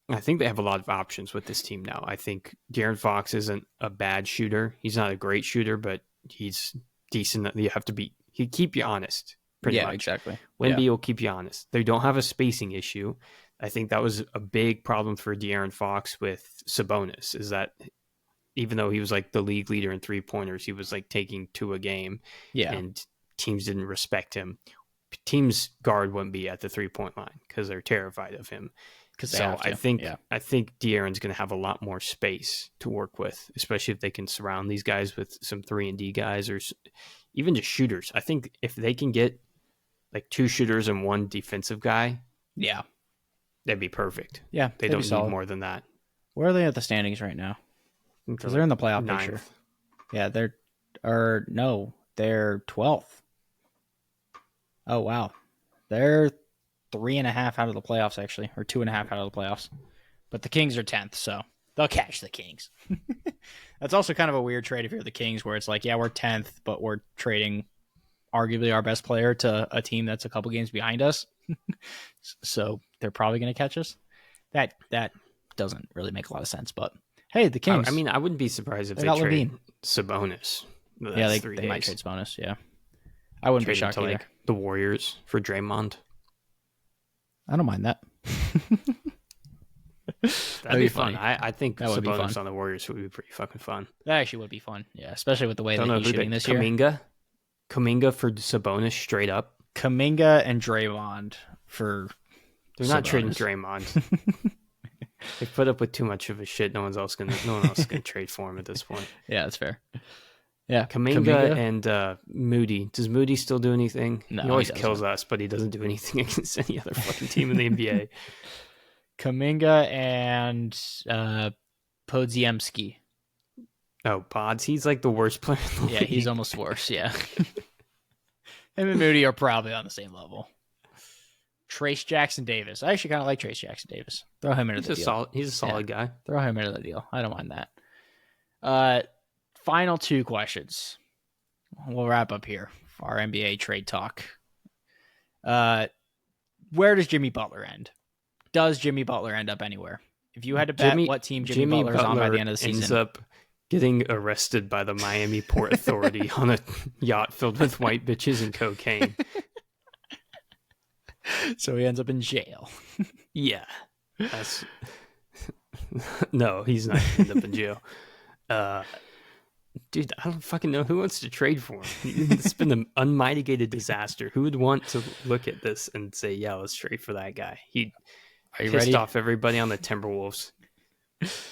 [SPEAKER 2] I think they have a lot of options with this team now. I think De'Aaron Fox isn't a bad shooter. He's not a great shooter, but he's decent. He'll keep you honest. Pretty much.
[SPEAKER 1] Exactly.
[SPEAKER 2] Wemby will keep you honest. They don't have a spacing issue. I think that was a big problem for De'Aaron Fox with Sabonis, is that even though he was like the league leader in 3-pointers, he was like taking 2 a game,
[SPEAKER 1] Yeah,
[SPEAKER 2] and teams didn't respect him. Teams guard wouldn't be at the 3-point line because they're terrified of him.
[SPEAKER 1] because
[SPEAKER 2] So I think De'Aaron's going to have a lot more space to work with, especially if they can surround these guys with some 3-and-D guys or even just shooters. I think if they can get like 2 shooters and 1 defensive guy,
[SPEAKER 1] yeah,
[SPEAKER 2] that'd be perfect.
[SPEAKER 1] yeah.
[SPEAKER 2] They don't need more than that.
[SPEAKER 1] Where are they at the standings right now? Because they're in the playoff picture. Yeah, they're 12th. Oh wow, they're 3.5 out of the playoffs actually, or 2.5 out of the playoffs. But the Kings are 10th, so they'll catch the Kings. That's also kind of a weird trade if you're the Kings, where it's like, yeah, we're 10th, but we're trading arguably our best player to a team that's a couple games behind us. So they're probably going to catch us. That doesn't really make a lot of sense, but hey, the Kings.
[SPEAKER 2] I mean, I wouldn't be surprised if they trade Sabonis.
[SPEAKER 1] Yeah, they might trade Sabonis. Yeah, I wouldn't be shocked either.
[SPEAKER 2] Like the Warriors for Draymond.
[SPEAKER 1] I don't mind that.
[SPEAKER 2] That'd be fun. I think that Sabonis on the Warriors would be pretty fucking fun.
[SPEAKER 1] That actually would be fun. Yeah, especially with the way that he's shooting this year.
[SPEAKER 2] Kuminga for Sabonis straight up.
[SPEAKER 1] Kuminga and Draymond for.
[SPEAKER 2] They're not trading Draymond. They put up with too much of his shit. No one else can trade for him at this point.
[SPEAKER 1] Yeah, that's fair. Yeah,
[SPEAKER 2] Kuminga and Moody. Does Moody still do anything?
[SPEAKER 1] No,
[SPEAKER 2] he always kills us, but he doesn't do anything against any other fucking team in the NBA.
[SPEAKER 1] Kuminga and Podziemski.
[SPEAKER 2] Oh, Pods. He's like the worst player in the league.
[SPEAKER 1] He's almost worse. Yeah, him and Moody are probably on the same level. Trace Jackson Davis. I actually kind of like Trace Jackson Davis. Throw him into the deal.
[SPEAKER 2] He's a solid guy.
[SPEAKER 1] Throw him into the deal. I don't mind that. Final 2 questions. We'll wrap up here for our NBA trade talk. Where does Jimmy Butler end? Does Jimmy Butler end up anywhere? If you had to bet what team Jimmy Butler is on by the end of the season.
[SPEAKER 2] Ends up getting arrested by the Miami Port Authority on a yacht filled with white bitches and cocaine.
[SPEAKER 1] So he ends up in jail.
[SPEAKER 2] Yeah. No, he's not going to end up in jail. Dude, I don't fucking know who wants to trade for him. It's been an unmitigated disaster. Who would want to look at this and say, yeah, let's trade for that guy? He pissed off everybody on the Timberwolves.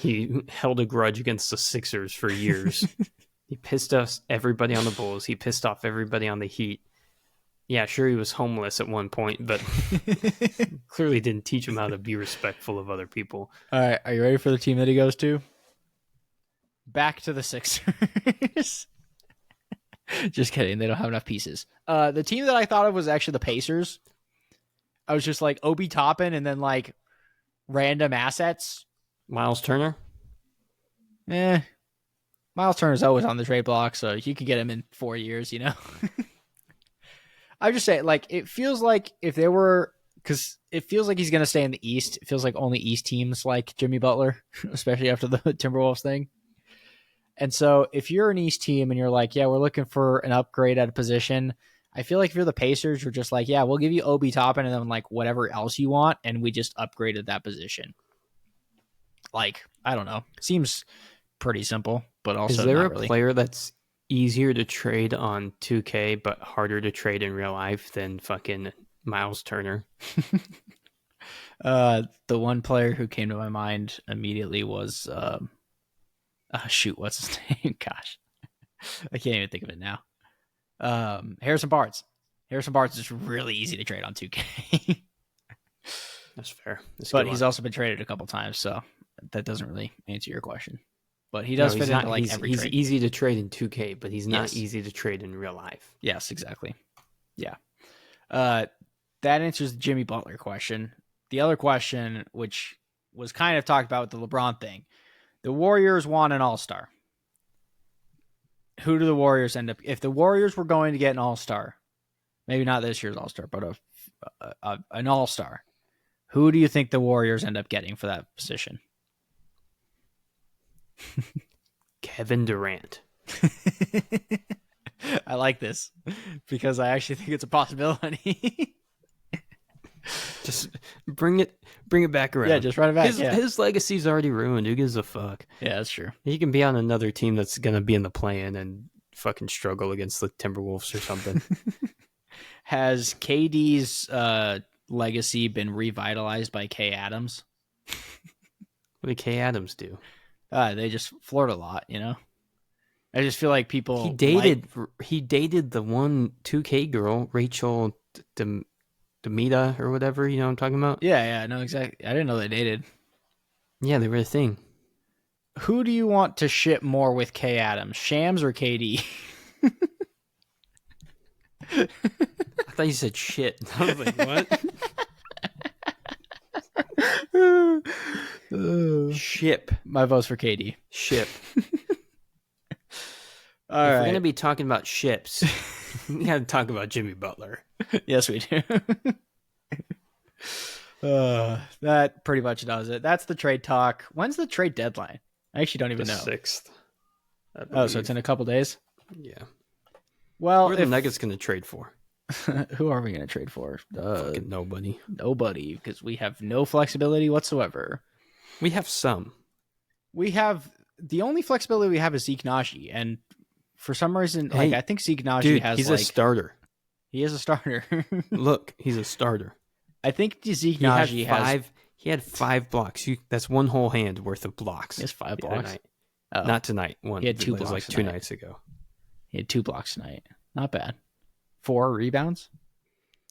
[SPEAKER 2] He held a grudge against the Sixers for years. He pissed off everybody on the Bulls. He pissed off everybody on the Heat. Yeah, sure, he was homeless at one point, but clearly didn't teach him how to be respectful of other people.
[SPEAKER 1] All right, are you ready for the team that he goes to? Back to the Sixers. Just kidding. They don't have enough pieces. The team that I thought of was actually the Pacers. I was just like Obi Toppin and then like random assets.
[SPEAKER 2] Miles Turner?
[SPEAKER 1] Miles Turner's always on the trade block, so you could get him in 4 years, you know? I just say, like, it feels like if they were, because it feels like he's going to stay in the East. It feels like only East teams like Jimmy Butler, especially after the Timberwolves thing. And so if you're an East team and you're like, yeah, we're looking for an upgrade at a position, I feel like if you're the Pacers, you're just like, yeah, we'll give you Obi Toppin and then like whatever else you want, and we just upgraded that position. Like, I don't know. Seems pretty simple, but also
[SPEAKER 2] is there
[SPEAKER 1] not
[SPEAKER 2] a
[SPEAKER 1] really.
[SPEAKER 2] Player that's easier to trade on 2K but harder to trade in real life than fucking Miles Turner?
[SPEAKER 1] The one player who came to my mind immediately was what's his name? Gosh, I can't even think of it now. Harrison Barnes. Harrison Barnes is really easy to trade on 2K.
[SPEAKER 2] That's fair.
[SPEAKER 1] But he's also been traded a couple times, so that doesn't really answer your question. But he does fit into like every trade.
[SPEAKER 2] He's easy to trade in 2K, but he's not easy to trade in real life.
[SPEAKER 1] Yes, exactly. Yeah. That answers the Jimmy Butler question. The other question, which was kind of talked about with the LeBron thing, the Warriors want an all-star. Who do the Warriors end up? If the Warriors were going to get an all-star, maybe not this year's all-star, but an all-star, who do you think the Warriors end up getting for that position?
[SPEAKER 2] Kevin Durant.
[SPEAKER 1] I like this because I actually think it's a possibility.
[SPEAKER 2] Just bring it back around.
[SPEAKER 1] Yeah, just run it back.
[SPEAKER 2] His legacy's already ruined. Who gives a fuck?
[SPEAKER 1] Yeah, that's true.
[SPEAKER 2] He can be on another team that's gonna be in the play-in and fucking struggle against the Timberwolves or something.
[SPEAKER 1] Has KD's legacy been revitalized by Kay Adams?
[SPEAKER 2] What did Kay Adams do?
[SPEAKER 1] They just flirt a lot, you know. I just feel like people.
[SPEAKER 2] He dated the one 2K girl, Rachel Demita or whatever. You know what I'm talking about?
[SPEAKER 1] Yeah, I know exactly. I didn't know they dated.
[SPEAKER 2] Yeah, they were a thing.
[SPEAKER 1] Who do you want to ship more with Kay Adams, Shams or KD?
[SPEAKER 2] I thought you said shit. I was like, what? Ship.
[SPEAKER 1] My vote's for KD.
[SPEAKER 2] Ship.
[SPEAKER 1] All
[SPEAKER 2] if
[SPEAKER 1] right.
[SPEAKER 2] we're going to be talking about ships, we got to talk about Jimmy Butler.
[SPEAKER 1] Yes, we do. That pretty much does it. That's the trade talk. When's the trade deadline? I actually don't even know.
[SPEAKER 2] 6th.
[SPEAKER 1] Oh, so it's in a couple days?
[SPEAKER 2] Yeah.
[SPEAKER 1] Well,
[SPEAKER 2] who are the Nuggets going to trade for?
[SPEAKER 1] Who are we going to trade for?
[SPEAKER 2] Fucking nobody.
[SPEAKER 1] Nobody, because we have no flexibility whatsoever.
[SPEAKER 2] We have some.
[SPEAKER 1] We have the only flexibility we have is Zeke Naji, and for some reason, I think Zeke Naji has.
[SPEAKER 2] He's a starter.
[SPEAKER 1] He is a starter.
[SPEAKER 2] Look, he's a starter.
[SPEAKER 1] I think Zeke Naji has.
[SPEAKER 2] He had 5 blocks. That's one whole hand worth of blocks.
[SPEAKER 1] He has 5 blocks.
[SPEAKER 2] Oh. Not tonight. One.
[SPEAKER 1] He had 2 blocks.
[SPEAKER 2] It was like 2 nights ago.
[SPEAKER 1] He had 2 blocks tonight. Not bad. 4 rebounds.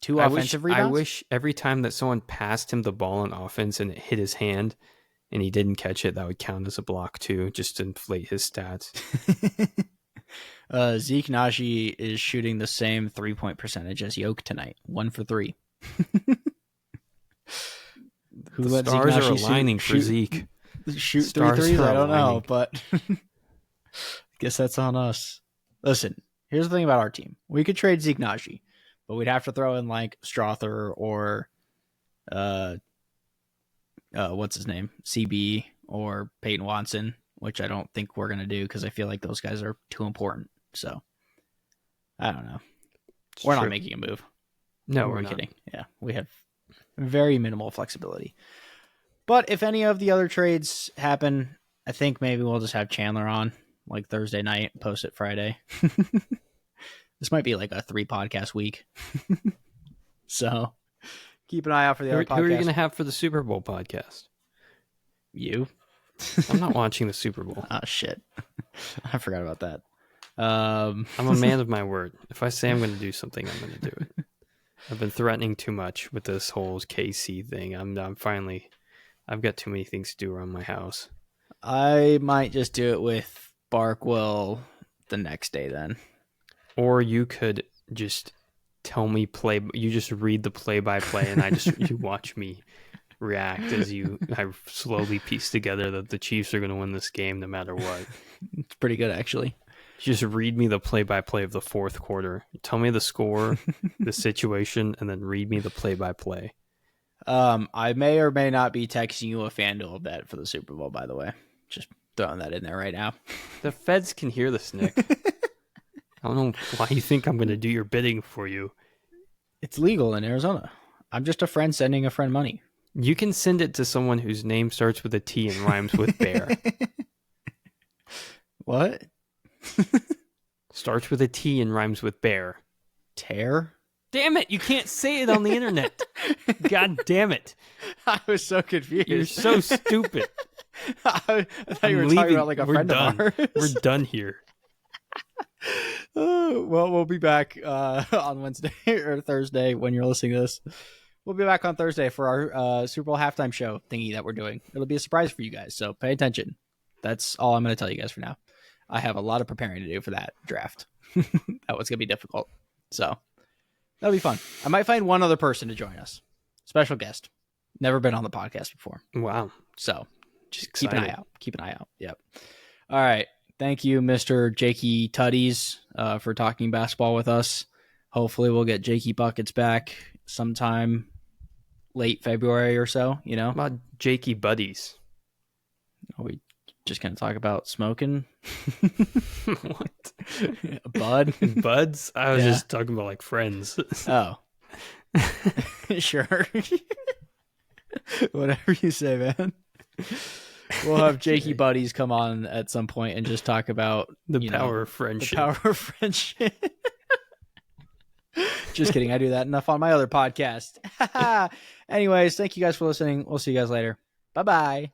[SPEAKER 1] 2 offensive rebounds.
[SPEAKER 2] I wish every time that someone passed him the ball on offense and it hit his hand and he didn't catch it, that would count as a block too, just to inflate his stats.
[SPEAKER 1] Zeke Naji is shooting the same 3-point percentage as Yoke tonight. 1 for 3.
[SPEAKER 2] Who the stars are aligning for Zeke.
[SPEAKER 1] Shoot 3 threes? I don't know, but I guess that's on us. Listen, here's the thing about our team. We could trade Zeke Naji, but we'd have to throw in like Strother or what's his name? CB or Peyton Watson, which I don't think we're gonna do because I feel like those guys are too important. So I don't know. We're not making a move.
[SPEAKER 2] No,
[SPEAKER 1] we're kidding. Yeah, we have very minimal flexibility. But if any of the other trades happen, I think maybe we'll just have Chandler on like Thursday night, post it Friday. This might be like a 3 podcast week. So keep an eye out for the other podcasts.
[SPEAKER 2] Who are you going to have for the Super Bowl podcast?
[SPEAKER 1] You.
[SPEAKER 2] I'm not watching the Super Bowl.
[SPEAKER 1] Oh, shit. I forgot about that.
[SPEAKER 2] I'm a man of my word. If I say I'm going to do something, I'm going to do it. I've been threatening too much with this whole KC thing. I'm finally... I've got too many things to do around my house.
[SPEAKER 1] I might just do it with Barkwell the next day then.
[SPEAKER 2] Or you could just tell me you just read the play-by-play and you watch me react as I slowly piece together that the Chiefs are going to win this game no matter what.
[SPEAKER 1] It's pretty good, actually.
[SPEAKER 2] Just read me the play-by-play of the fourth quarter. Tell me the score, the situation, and then read me the play-by-play.
[SPEAKER 1] I may or may not be texting you a FanDuel bet for the Super Bowl, by the way. Just throwing that in there right now.
[SPEAKER 2] The feds can hear this, Nick. I don't know why you think I'm going to do your bidding for you.
[SPEAKER 1] It's legal in Arizona. I'm just a friend sending a friend money.
[SPEAKER 2] You can send it to someone whose name starts with a T and rhymes with bear.
[SPEAKER 1] What?
[SPEAKER 2] Starts with a T and rhymes with bear.
[SPEAKER 1] Tear?
[SPEAKER 2] Damn it, you can't say it on the internet. God damn it.
[SPEAKER 1] I was so confused.
[SPEAKER 2] You're so stupid.
[SPEAKER 1] I thought you were talking about like a friend of ours.
[SPEAKER 2] We're done here.
[SPEAKER 1] Well, we'll be back on Wednesday or Thursday when you're listening to this. We'll be back on Thursday for our Super Bowl halftime show thingy that we're doing. It'll be a surprise for you guys, so pay attention. That's all I'm going to tell you guys for now. I have a lot of preparing to do for that draft. That was going to be difficult. So that'll be fun. I might find one other person to join us. Special guest. Never been on the podcast before.
[SPEAKER 2] Wow.
[SPEAKER 1] So just keep an eye out. Keep an eye out. Yep. All right. Thank you, Mr. Jakey Tutties, for talking basketball with us. Hopefully we'll get Jakey Buckets back sometime late February or so, you know?
[SPEAKER 2] How about Jakey Buddies?
[SPEAKER 1] Are we just going to talk about smoking?
[SPEAKER 2] What?
[SPEAKER 1] Bud?
[SPEAKER 2] Buds? I was just talking about like friends.
[SPEAKER 1] Oh. Sure. Whatever you say, man. We'll have Jakey buddies come on at some point and just talk about
[SPEAKER 2] the power of friendship.
[SPEAKER 1] The power of friendship. Just kidding. I do that enough on my other podcast. Anyways, thank you guys for listening. We'll see you guys later. Bye-bye.